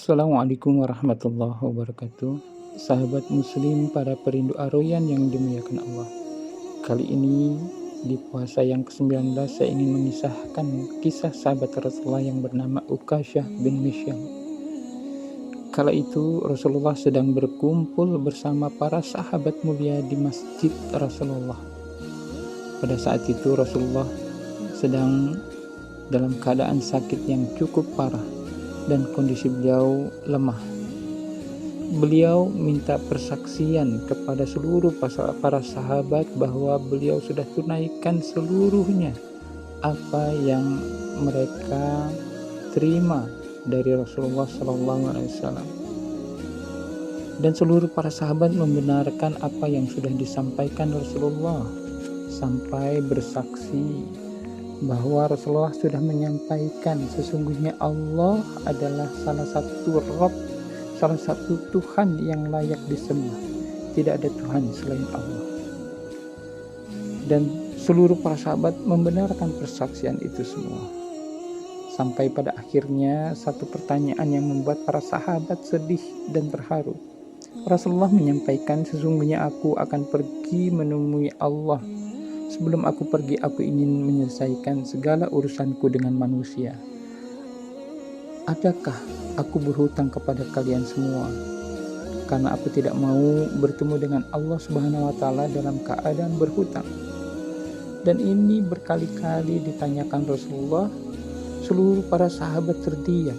Assalamualaikum warahmatullahi wabarakatuh. Sahabat muslim, para perindu aroyan yang dimuliakan Allah. Kali ini di puasa yang ke-19 saya ingin mengisahkan kisah sahabat Rasulullah yang bernama Ukasyah bin Mihsan. Kala itu Rasulullah sedang berkumpul bersama para sahabat mulia di masjid Rasulullah. Pada saat itu Rasulullah sedang dalam keadaan sakit yang cukup parah dan kondisi beliau lemah. Beliau minta persaksian kepada seluruh para sahabat bahwa beliau sudah tunaikan seluruhnya apa yang mereka terima dari Rasulullah SAW. Dan seluruh para sahabat membenarkan apa yang sudah disampaikan Rasulullah, sampai bersaksi bahwa Rasulullah sudah menyampaikan sesungguhnya Allah adalah salah satu Rabb, salah satu Tuhan yang layak disembah. Tidak ada Tuhan selain Allah. Dan seluruh para sahabat membenarkan persaksian itu semua. Sampai pada akhirnya satu pertanyaan yang membuat para sahabat sedih dan terharu. Rasulullah menyampaikan, sesungguhnya aku akan pergi menemui Allah. Sebelum aku pergi, aku ingin menyelesaikan segala urusanku dengan manusia. Adakah aku berhutang kepada kalian semua? Karena aku tidak mau bertemu dengan Allah Subhanahu wa Ta'ala dalam keadaan berhutang. Dan ini berkali-kali ditanyakan Rasulullah. Seluruh para sahabat terdiam.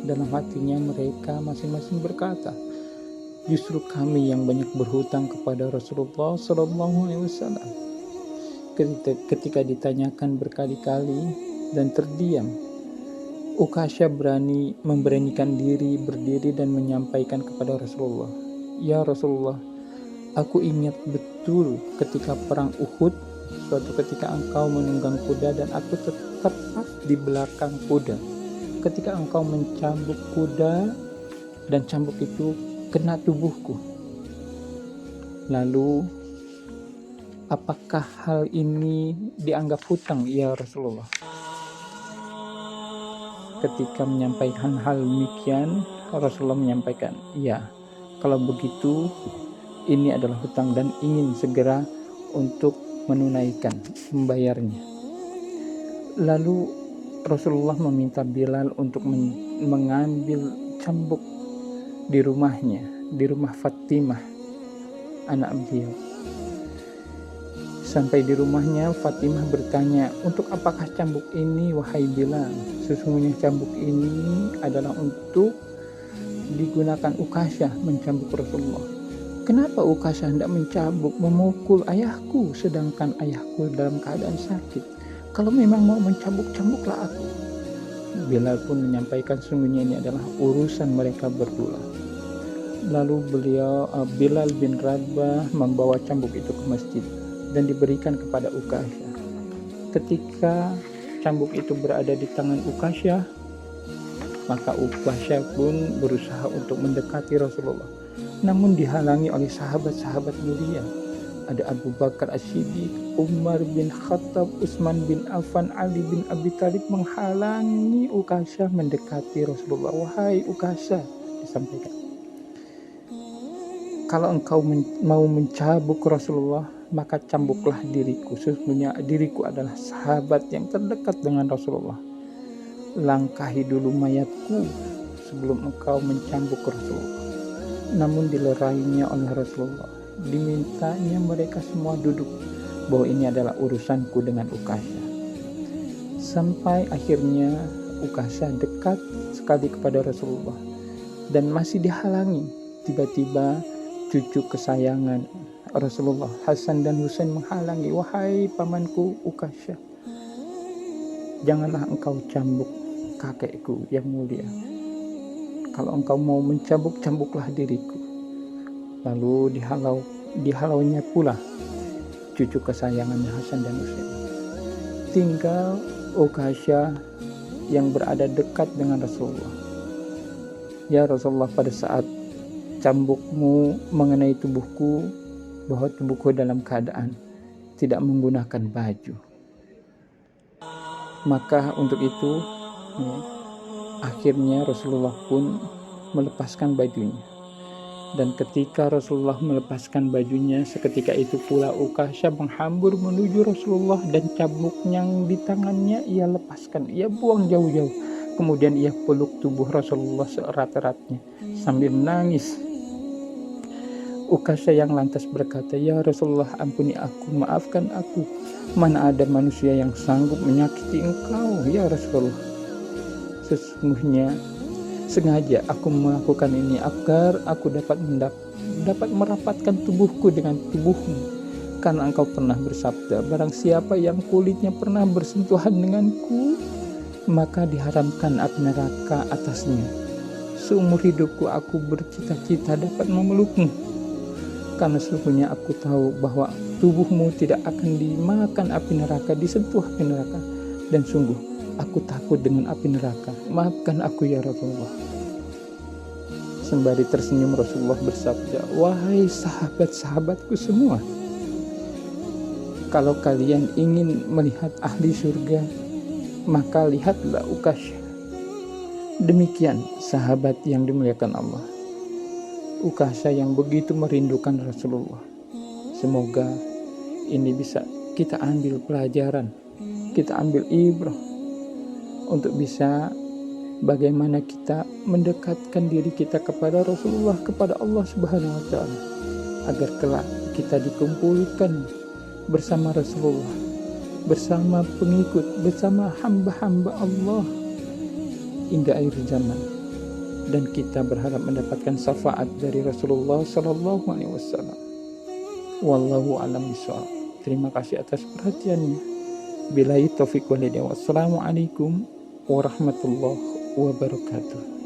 Dalam hatinya mereka masing-masing berkata, justru kami yang banyak berhutang kepada Rasulullah SAW. Ketika ditanyakan berkali-kali dan terdiam, Ukasyah memberanikan diri berdiri dan menyampaikan kepada Rasulullah, ya Rasulullah, aku ingat betul ketika perang Uhud, suatu ketika engkau menunggang kuda dan aku tepat di belakang kuda. Ketika engkau mencambuk kuda dan cambuk itu kena tubuhku. Lalu apakah hal ini dianggap hutang, ya Rasulullah? Ketika menyampaikan hal demikian, Rasulullah menyampaikan, ya, kalau begitu ini adalah hutang dan ingin segera untuk membayarnya. Lalu Rasulullah meminta Bilal untuk mengambil cambuk di rumahnya, di rumah Fatimah, anak beliau. Sampai di rumahnya, Fatimah bertanya, untuk apakah cambuk ini, wahai Bilal? Sesungguhnya cambuk ini adalah untuk digunakan Ukasyah mencambuk Rasulullah. Kenapa Ukasyah tidak mencambuk, memukul ayahku, sedangkan ayahku dalam keadaan sakit? Kalau memang mau mencambuk, cambuklah aku. Bilal pun menyampaikan, sesungguhnya ini adalah urusan mereka berdua. Lalu Bilal bin Rabah membawa cambuk itu ke masjid dan diberikan kepada Ukasyah. Ketika cambuk itu berada di tangan Ukasyah, maka Ukasyah pun berusaha untuk mendekati Rasulullah, namun dihalangi oleh sahabat-sahabat mulia. Ada Abu Bakar As-Siddiq, Umar bin Khattab, Utsman bin Affan, Ali bin Abi Thalib menghalangi Ukasyah mendekati Rasulullah. Wahai Ukasyah, disampaikan, kalau engkau mau mencambuk Rasulullah, maka cambuklah diriku. Sesungguhnya diriku adalah sahabat yang terdekat dengan Rasulullah. Langkahi dulu mayatku sebelum engkau mencambuk Rasulullah. Namun dilerainya oleh Rasulullah. Dimintanya mereka semua duduk, bahwa ini adalah urusanku dengan Ukasyah. Sampai akhirnya Ukasyah dekat sekali kepada Rasulullah dan masih dihalangi. Tiba-tiba cucu kesayangan Rasulullah, Hasan dan Husain, menghalangi. Wahai pamanku Ukasyah, janganlah engkau cambuk kakekku yang mulia. Kalau engkau mau mencambuk, cambuklah diriku. Lalu dihalaunya pula cucu kesayangannya Hasan dan Husain. Tinggal Ukasyah yang berada dekat dengan Rasulullah. Ya Rasulullah, pada saat cambukmu mengenai tubuhku, bahwa tubuhku dalam keadaan tidak menggunakan baju. Maka untuk itu akhirnya Rasulullah pun melepaskan bajunya. Dan ketika Rasulullah melepaskan bajunya, seketika itu pula Ukasyah menghambur menuju Rasulullah dan cambuk yang di tangannya ia lepaskan, ia buang jauh-jauh. Kemudian ia peluk tubuh Rasulullah seerat-eratnya sambil menangis. Ukasyah yang lantas berkata, "Ya Rasulullah, ampuni aku, maafkan aku. Mana ada manusia yang sanggup menyakiti engkau, ya Rasulullah. Sesungguhnya sengaja aku melakukan ini agar aku dapat merapatkan tubuhku dengan tubuhmu. Karena engkau pernah bersabda, barang siapa yang kulitnya pernah bersentuhan denganku, maka diharamkan api neraka atasnya. Seumur hidupku aku bercita-cita dapat memelukmu. Karena sesungguhnya aku tahu bahwa tubuhmu tidak akan dimakan api neraka, disentuh api neraka. Dan sungguh aku takut dengan api neraka. Maafkan aku ya Rasulullah." Sembari tersenyum Rasulullah bersabda, "Wahai sahabat-sahabatku semua, kalau kalian ingin melihat ahli surga, maka lihatlah Ukasyah." Demikian sahabat yang dimuliakan Allah, Ukasyah yang begitu merindukan Rasulullah. Semoga ini bisa kita ambil pelajaran, kita ambil ibrah untuk bisa bagaimana kita mendekatkan diri kita kepada Rasulullah, kepada Allah Subhanahu wa taala, agar kelak kita dikumpulkan bersama Rasulullah, bersama pengikut, bersama hamba-hamba Allah hingga akhir zaman, dan kita berharap mendapatkan syafaat dari Rasulullah sallallahu alaihi wasallam. Wallahu a'lam bishawab. Terima kasih atas perhatiannya. Billahi taufiq wal hidayah. Wassalamualaikum warahmatullahi wabarakatuh.